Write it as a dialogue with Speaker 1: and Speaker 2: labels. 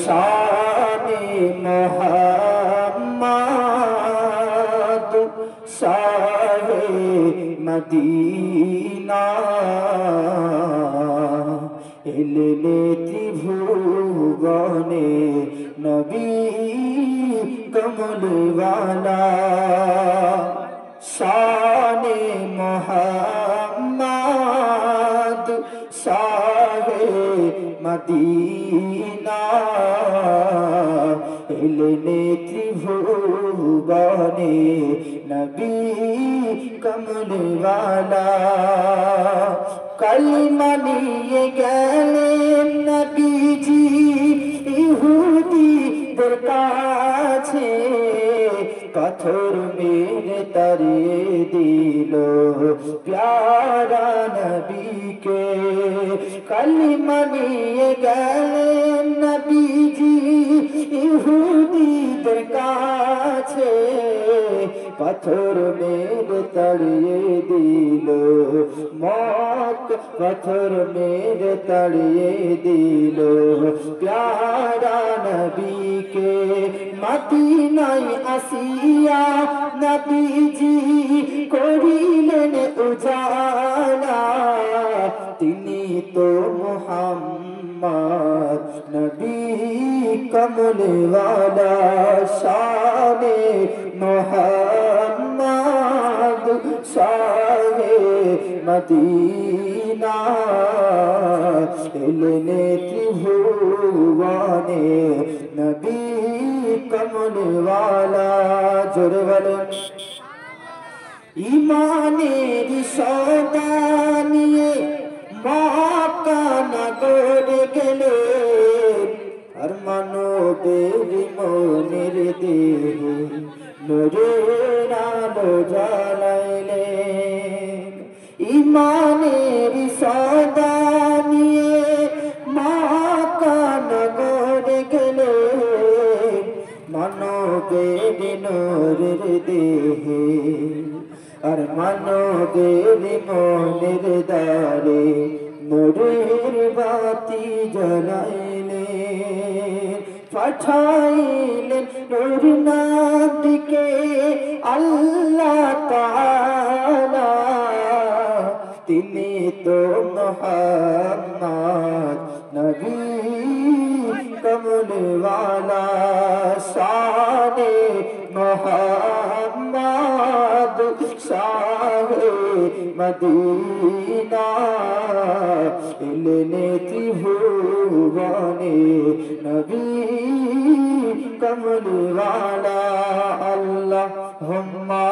Speaker 1: शाने मोहम्मद शाहे मदीना एलेने त्रिभुवने नबी कमलवाला शाने मोहम्मद शाहे मदीना एलेने त्रिभुवने नबी कमलवाला कलिमा निये गेलेन नबीजी इहुदीদের কাছে পাথর মেরে তাড়িয়ে দিল প্যারা নবীকে কলিমা নিয়ে গেলেন নবীজি ইহুদীদের কাছে পাথর মেরে তাড়িয়ে দিল মক্কা পাথর মেরে তাড়িয়ে দিল প্যারা নবীকে মদিনায় আসিয়া নবীজি করিলেন উজালা তিনি তো মুহাম্মদ নবী কমলওয়ালা শানে মুহাম্মদ শাহে মদীনা এলেনে ত্রিভুবনে নবী কমলওয়ালা জোরে বলেন ঈমানের সওদা নিয়ে মক্কা নগরে গেলেন আর মানবের মনের দেহে নূরের আলো জ্বালাইলেন ঈমানের সওদা নিয়ে মক্কা নগরে গেলেন মানবের নূরের দেহে আর মানবের মনের দ্বারে নূরের বাতি জ্বালাইলেন পাঠাইলেন নূর নবীকে আল্লাহ তাআলা তিনি তো মুহাম্মদ নবী কমলওয়ালা শানে মুহাম্মদ শাহে মদীনা এলেনে ত্রিভুবনে নবী কমলওয়ালা আল্লাহুম্মা